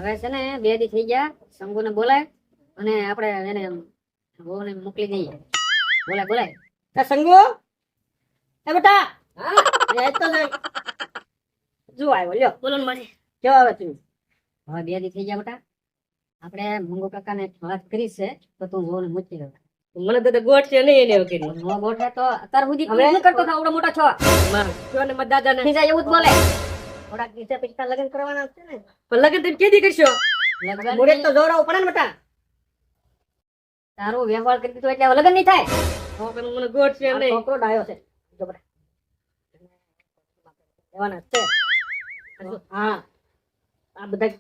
હવે છે ને 2 દી થઈ ગયા, શંભુને બોલાય અને આપણે એને વહુને મોકલી દઈએ. બોલાય. એ શંગુ, એ બેટા, હા એ આજ તો જો આવ્યો, લ્યો. બોલો ને મારી. કેવો આવે તું? હવે 2 દી થઈ ગયા બેટા, આપણે મંગુ કાકાને વાત કરી છે તો તું વહુને મૂકી દે. મને તો ગોઠ છે નહીં એને વગેરે. નો ગોઠે તો અત્યાર સુધી તું હવે? શું કરતો હતો? આવડો મોટો છો, કયો ને મારા દાદાને. ખીજા એવું જ બોલે. થોડાક દિવસે પછી લગ્ન કરવાના છે ને. પણ લગ્ન તમે કેદી કરશો? લગન મુરત તો જોરાવું પડે ને બેટા. તારો વ્યવહાર કરી દીધો એટલે હવે લગન નહીં થાય. તો પણ મને ગોઠ છે આ નહીં. છોકરો ડાયો છે. જો બેટા. લેવાના છે. હા, આ બધા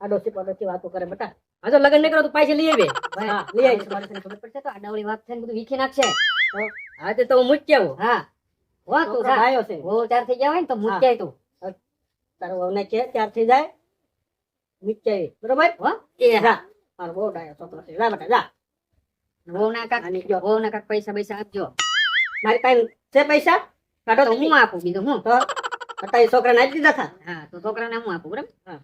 આડોશી પડોશી વાતો કરે બેટા. હા, તો લગ્ન નહીં કરો તો પૈસા લઈ આવે. હા, લઈ આવી. માણસને ખબર પડશે તો આડાવડી વાત થઈને બધું વીખી નાખશે. હા, તે તો હું મૂકી આવું. હા વાહ તું છોકરો ડાયો છે. બહુ ચાર થઈ ગયા હોય ને તો મૂકી આય તું. તારો વહુને કે ત્યાર થઈ જાય મૂકી આવી. બરોબર? હો? એ હા, મારો બહુ ડાયો છોકરો છે. જા બેટા, જા. વહુના કાક પૈસા આપજો. મારી પાસે છે પૈસા? કાઢો તો તો હું આપું, બીજું હું. તો અત્યારે છોકરાને આપી દીધા હતા. હા તો છોકરાને હું આપું, બરાબર. હા.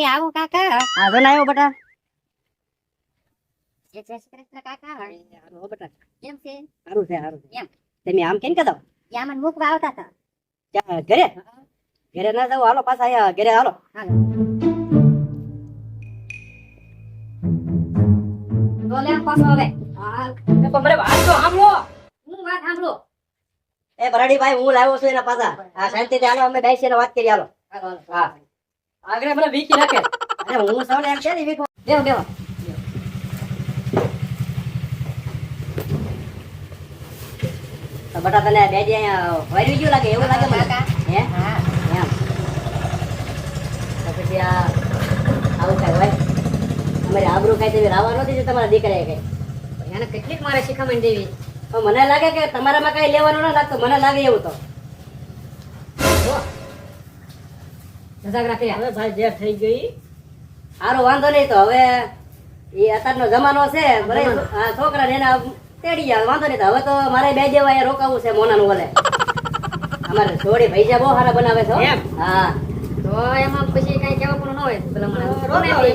એ આવો કાકા. હા, જો ને આવ્યો બેટા. જય શ્રી કૃષ્ણ કાકા. હાલો બેટા. કેમ છે? સારું છે, સારું છે. એમ. તમે આમ કેમ કહેતા? યા મને મૂકવા આવતા હતા. ક્યાં ઘરે? ઘરે ના જાવ, હાલો પાછા અહીંયા ઘરે હાલો. હાલો. તો લે આમ પાછો હવે. બરે વાત તો સાંભળો. હું વાત સાંભળો. એ ભરાડીભાઈ, હું લાવ્યો છું એના પાછા. હા, શાંતિથી હાલો, અમે બેસીને વાત કરી હાલો. હા, આગળ મને વીકી નાખે. અરે હું સૌને એમ છે ને વીકો. બેહો. તો બટા તને બે દી અહીંયા વળવી ગયું લાગે, એવું લાગે મને. કાકા. હે? હા. એમ. તો પછી આ આવું કઈ હોય? અમારી આબરૂ કઈ તેવી રાવા નહોતી જે તમારા દીકરાએ કઈ. એને કેટલીક મારે શિખામણ દેવી. તો મને લાગે કે તમારામાં કઈ લેવાનું ના લાગતું, મને લાગે એવું તો. જો. સજાગ રાખી. હવે ભાઈ જે થઈ ગઈ સારો વાંધો નહીં. તો હવે એ અત્યારનો જમાનો છે, ભલે આ છોકરાને એના તેડી જાય, વાંધો નહીં. તો હવે તો મારે બે જેવા અહીંયા રોકાવું છે મોનાનું ઓલે. અમારે જોડી ભૈજા બહુ સારા બનાવે છે હો. હા તો એમાં પછી કઈ કહેવા પૂરું ન હોય. પેલા મને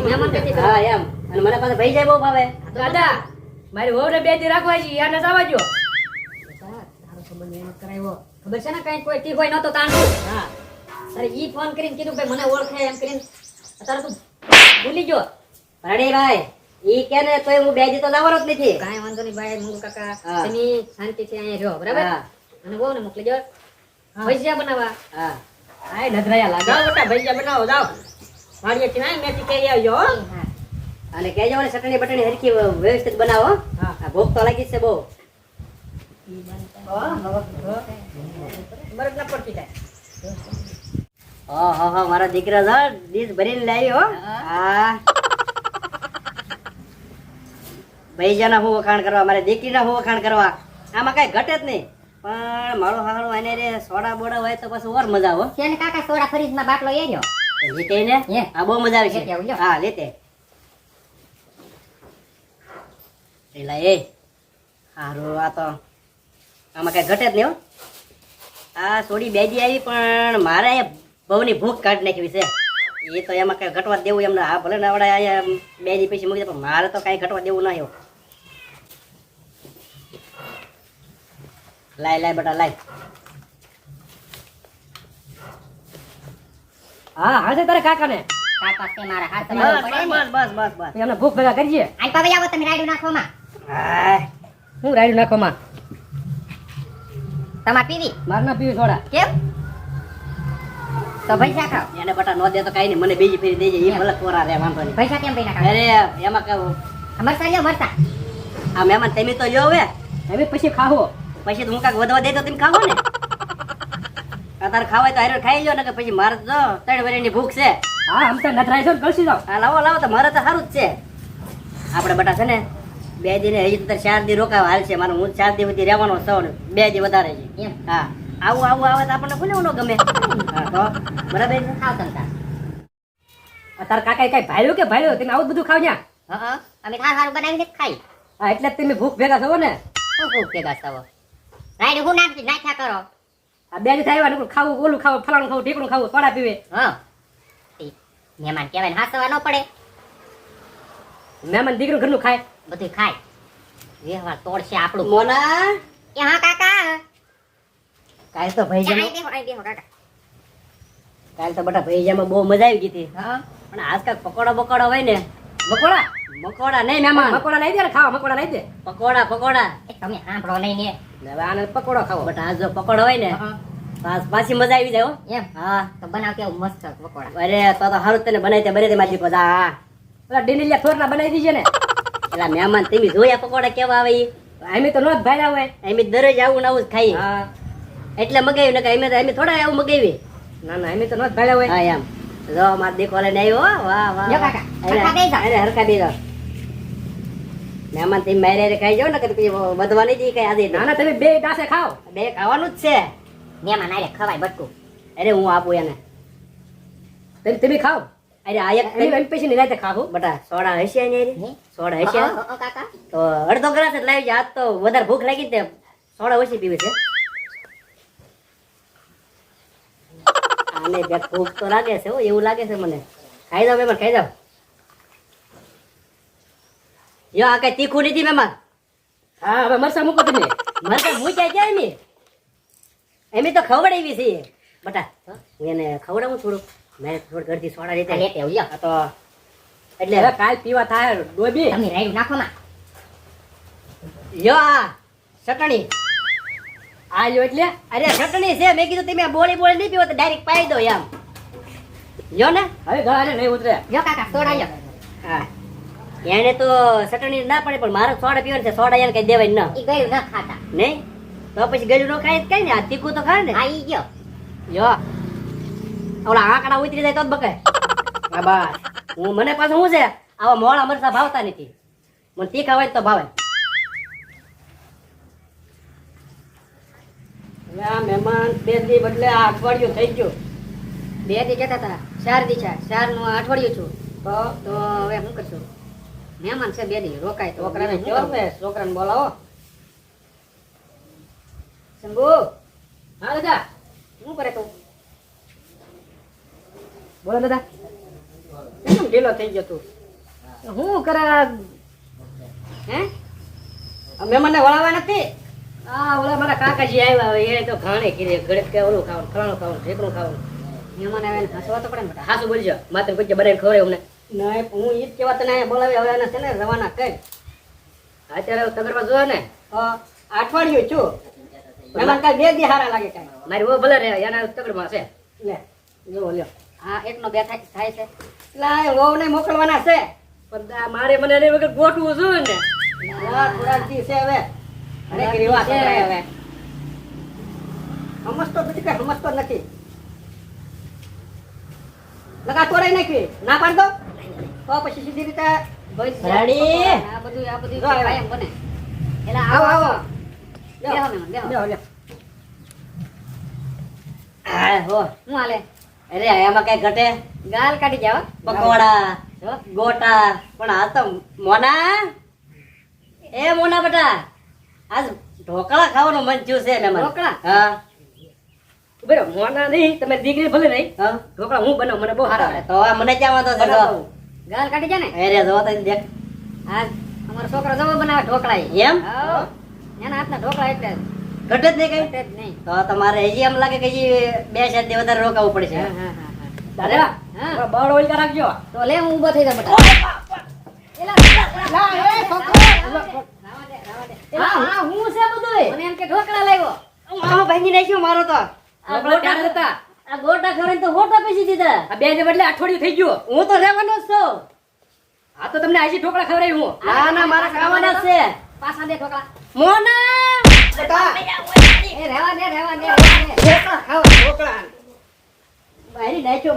મહેમાન કહેતી પેલા. હા એમ. અને મને પાછા ભૈજા બહુ ભાવે. દાદા મારી વહુને 2 દી રાખવા છે, યાને જવા જો. તારો સંબંધ મહેનત કરાવ્યો. ખબર છે ને કઈ કોઈ ઠીક હોય નતો તાણતું. હા, તારે ઈ ફોન કરીને કીધું ભાઈ મને ઓળખે એમ કરીને અત્યારે તું ભૂલી ગયો. રણીભાઈ ઈ કે ને તોય હું બે દી તો લાવવાનો જ નથી. કાંઈ વાંધો નહીં ભાઈ મંગુ કાકા. હા. તમે શાંતિથી અહીંયા રહ્યો, બરાબર? હા. અને વહુને મોકલી દો. ભજીયા બનાવવા. હા, આય નધરાયા લાગે. જાઓ બેટા ભૈયા બનાવો, જાઓ. વાડીએથી ના મેથી કેરી આવજો હો. હા. અને કહેજો ને ચટણી બટણી હરખી વ્યવસ્થિત બનાવો હો. હા. આ ભૂખ તો લાગી જ છે બહુ. બરફ ના પડતી થાય. ઓહો મારો દીકરો જો ડીશ ભરીને લાવ્યો હો. હા, ભૈજાના હું વખાણ કરવા, મારી દીકરીના હું વખાણ કરવા. આમાં કઈ ઘટે જ નહીં. પણ મારો હારો આને રે સોડા બોડા હોય તો પછી ઓર મજા આવે. છે ને કાકા સોડા ફરીજમાં બાટલો એ રહ્યો. લીતે ને હે. આ બહુ મજા આવે લેતે આવું છે. લ્યો. હા લેતે. એલા એ હારું, આ તો આમાં કઈ ઘટે જ નહીં હો. આ સોડી બેજી આવી પણ મારે અહીંયા બહુની ભૂખ કાઢી નાખવી છે. એ તો એમાં કઈ ઘટવા દેવું એમને. હા ભલે ને આવડે અહીંયા બેજી પછી મૂકી દે, પણ મારે તો કઈ ઘટવા દેવું ના એવું. લાય બેટા લાય. હા હાજે તારે કાકાને. કાકા તે મારા હાથ બસ તમારો પડે ને. બસ. એમને ભૂખ ભેગા કરીએ. આઈ પાવે આવો તમે રાયડું નાખવામાં. હાય. હું રાયડું નાખોમાં. તમાર પીવી. માર ના પીવી સોડા. કેમ? તો પૈસા ખાઓ. એને બટા નો દે તો કઈ નહીં, મને બીજી ફેરી દેજે. એ ભલે કોરા રે, વાંધો નહીં. પૈસા કેમ પૈના ખાઓ? અરે એમાં કહું મરસા લ્યો મરસા. આ મહેમાન તમે તો લ્યો હવે. હવે પછી ખાવો. પછી તો હું કાંઈક વધવા દે તો તમે ખાવો ને. આ તારે ખાવાય તો હારે ખાઈ લ્યો ને, કે પછી મારે તો 3 વર્ષની ભૂખ છે. હા આમ તો નધરાય છો ને કળસી જાવ. આ લાવો તો મારે તો સારું જ છે. આપણે બટા છે ને 2 દી ને હજી તો 4 દી રોકાવા હાલ છે. મારે હું 4 દી સુધી રહેવાનો છું, 2 દી વધારે છે. એમ. હા, આવું આવે તો આપણને કોને ન ગમે. હા તો બરાબર છે. ખાઓ તમે તાર. આ તારા કાકાએ કઈ ભાળ્યું કે ભાળ્યું તમે આવું જ બધું ખાવ ન્યા? હા અમે સારું બનાવીને જ ખાઈ હા એટલે જ તમે ભૂખ ભેગા થવો ને. શું ભૂખ ભેગા થવો રાઈડ હું નાખ્યા કરો આ બે જ થાય ને ખાવું ઓલું ખાવું ફલાણું ખાવું ઢીકણું ખાવું સોડા પીવે. હા મહેમાન કહેવાય ને હાસવા ન પડે મહેમાન દીકરું ઘરનું ખાય. બધું ખાય વ્યવહાર તોડશે આપણું મોના એ હા કાકા કાલ તો ભાઈ કાલ તો બટા ભૈજામાં બહુ મજા આવી ગઈ હતી હા પણ આજકાલ પકોડા બકોડા હોય ને મકોડા મકોડા નહીં મહેમાન મકોડા લઈ દે ને ખાવા મકોડા લઈ દે. પકોડા પકોડા તમે સાંભળો નહીં ને હવે આને પકોડો ખાવો. બટ આ જો પકોડો હોય ને હા. પાછી મજા આવી જાય હો એમ હા તો બનાવ કેવું મસ્ત પકોડા. અરે તો હારું તને બનાવી તે બરે તે માજી પદા હા પેલા ડીનીલિયા થોરના બનાવી દીજે ને. પેલા મહેમાન તમે જોયા પકોડા કેવા આવે ઈ અમે તો નો જ ભાઈ હોય. અમે દરરોજ આવું ને આવું જ ખાઈએ હા એટલે મગાવ્યું ને કે અમે થોડા આવું મગાવી ના ના અમે તો નો જ ભાઈ હોય. હા એમ જો માર દીકો લઈને આવ્યો હો. વાહ વાહ જો કાકા, અરે, હરખા બેસો. અરે હરખા બેસો મહેમાન તમે મારે ખાઈ જાવ ને કે પછી વધવા નહીં દે કઈ આજે ના ના તમે બે ડાસે ખાઓ. બે ખાવાનું જ છે મહેમાન આરે ખવાય બટકું. અરે હું આપું એને તમે ખાઓ. અરે આ એક એની પૈસા ની રાતે ખાવું. બટા સોડા હશે ને હે? સોડા હશે કાકા તો અડધો ગ્લાસ જ લાવી જાય આજ તો વધારે ભૂખ લાગી ને તે સોડા ઓછી પીવે છે આને બે ભૂખ તો લાગે છે હો એવું લાગે છે મને ખાઈ જાવ મહેમાન ખાઈ જાવ યો આ કઈ તીખું નથી મહેમાન હા હવે મરસા મૂકો તમે. મને તો મૂક્યા જાય ને એમ તો ખવડાવી છે બટા હું એને ખવડાવું થોડું મેં થોડું ઘરથી સોડા આ લેતા લેતે આવો, લ્યો. આ તો એટલે એટલે હવે કાલ પીવા થાય ડોબી. તમે રાયડું નાખો માં. યો આ ચટણી આ લ્યો એટલે અરે ચટણી છે મેં કીધું તમે બોળી બોળી નહીં પીવો તો ડાયરેક્ટ પાઈ દો એમ યો ને હવે ગળાને નહીં ઉતરે. લ્યો કાકા સોડા લ્યો. હા એને તો ચટણી ના પડે પણ મારે સોડા પીવાનું છે સોડા એને કઈ દેવાય ન ઈ ગયું ન ખાતા. નહીં તો પછી ગળ્યું ન ખાય તો કઈ ને આ તીખું તો ખાય ને હા ઈ ગયો. યો ઓલા આંકડા ઉતરી જાય તો જ બકાય હા બસ હું મને પાછું શું છે આવા મોળા મરસા ભાવતા નથી મને તીખા હોય તો ભાવે હવે આ મહેમાન બે દી બદલે આ અઠવાડિયું થઈ ગયું 2 દી કહેતા હતા 4 દી છે 4 નું અઠવાડિયું છું તો હવે શું કરશું? મહેમાન છે 2 દી રોકાય તો છોકરાને કયો ને છોકરાને બોલાવો શંભુ હા દાદા શું કરે તું? બોલો દાદા. કેમ ઢીલો થઈ ગયો તું હું કરે હે આ મહેમાનને વળાવવા નથી આ ઓલા મારા કાકાજી આવ્યા હોય એ તો ઘાણે કીધે ઘડીક કે ઓલું ખાવાનું ફલાણું ખાવાનું ઢેકણું ખાવાનું. મહેમાન આવે ને હસવા તો પડે ને બેટા. હાસુ બોલજો માત્ર કોઈ બનાવીને ખવડાવ્યું અમને. નહીં હું ઈ જ કહેવા તને અહીંયા બોલાવી હવે એને છે ને રવાના કર અત્યારે તગરમાં જોયો ને અઠવાડિયું છું મહેમાન કાલ 2 દી હારા લાગે કાંઈ મારી વો ભલે રે એના તગડમાં છે. લે જો લ્યો હા એકનો 2 થાય છે. એટલે વહુને મોકલવાના છે પણ આ મારે મને એની વગર ગોઠવું જોઈએ ને. હા થોડા દી છે હવે અરે કે રીવા છોકરા હવે સમજતો નથી કઈ સમજતો નથી લગા તોડાઈ નાખી ના પાડ દો તો પછી સીધી રીતે બસ રાડી. આ બધું જો આવે. કાયમ બને. એલા આવો આવો આવો બેહો મહેમાન બેહો. લ્યો લ્યો હા હો શું હાલે? અરે એમાં કઈ ઘટે ગાલ કાઢી જાવ. પકોડા ગોટા પણ આ તો મોના એ મોના બેટા આજ ઢોકળા ખાવાનું મન થયું છે ને મને. ઢોકળા? હા ઉભી રહો, મોના નહીં તમે દીકરી ભલે નહીં હા ઢોકળા હું બનાવું મને બહુ સારા આવડે. તો આ મને ક્યાં વાંધો છે બનાવું. ગાલ કાઢી જા ને. અરે જો તો દેખ આ અમારો છોકરો જવો બનાવે ઢોકળા ઈ. એમ હાઉ. એના હાથના ઢોકળા એટલે ઘટે જ નહીં કઈ ઘટે જ નહીં. તો તમારે હજી એમ લાગે કે હજી 2 4 દી વધારે રોકાવું પડશે હા હા હા હા. દાદા હા. બળ ઓઈલ રાખજો. તો લે હું ઊભો થઈ જાઉં બેટા. એલા, એ છોકરો. રાવા દે, રાવા દે. એલા, હા હું છે બધું. મને એમ કે ઢોકળા લાવ્યો. આમાં ભાંગી નાખ્યો મારો તો આ ગોટા હતા. આ ગોટા ખવડાવીને તો હોટા પૈસી દીધા આ બે જે બદલે અઠવાડિયું થઈ ગયું. હું તો રહેવાનો જ છું આ તો તમને આજે ઢોકળા ખવડાવી હું. ના ના મારા ખાવાના જ છે પાછા દે ઢોકળા. મોના બેટા એ રહેવા દે, રહેવા દે, રહેવા દે. ઢોકળા ખાવ ઢોકળા મારી નાખ્યો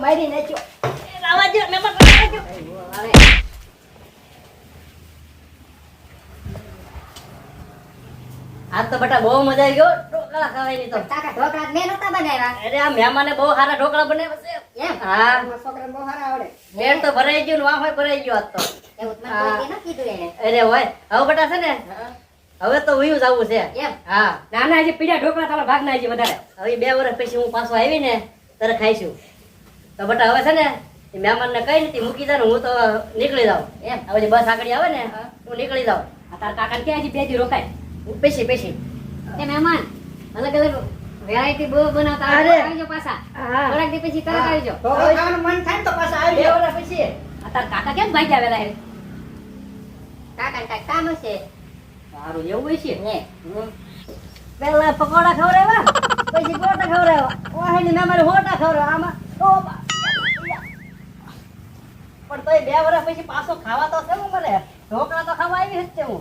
રાવા દે મહેમાન રાવા દે હવે આજ તો બેટા બહુ મજા આવી ગયો ઢોકળા ખવાય નહીં તો કાકા ઢોકળા મેં નહોતા બનાવ્યા અરે આ મહેમાને બહુ સારા ઢોકળા બનાવ્યા છે એમ હા તમારા છોકરાને બહુ સારા આવડે પેટ તો ભરાઈ ગયું ને વાહ ભરાઈ ગયો આજ તો એવું તો મને કોઈ દી ન કીધું એને અરે હોય હવે બેટા છે ને હવે તો ઉયું જવું છે એમ હા નાના હજી પીડા ઢોકળા તમારા ભાગના હજી વધારે હવે 2 વર્ષ પછી હું પાછો આવી ને ત્યારે ખાઈશું તો બેટા હવે છે ને એ મહેમાનને કઈ નથી મૂકી દે ને હું તો નીકળી જાઉં એમ હવે જે બસ આગળ આવે ને હું નીકળી જાઉં આ તારા કાકાને ક્યાં હજી 2 દી રોકાય હું પેશી એ મહેમાન અલગ અલગ વેરાયટી બહુ બનાવતા અરે. આવજો પાછા હા. થોડાક દી પછી તરત આવજો ઢોકળા ખાવાનું મન થાય ને તો પાછા આવી 2 વર્ષ પછી આ તારા કાકા કેમ ભાઈ આવેલા હે કાકા કાંઈક કામ હશે સારું એવું હોય છે ને પેલા પકોડા ખવડાવ્યા પછી ગોટા ખવડાવ્યા વાહેની મહેમાન હોટા ખવડાવ્યા આમાં ઓ બા. પણ તોય 2 વર્ષ પછી પાછો ખાવા તો છે મને ઢોકળા તો ખાવા આવી જ છે હું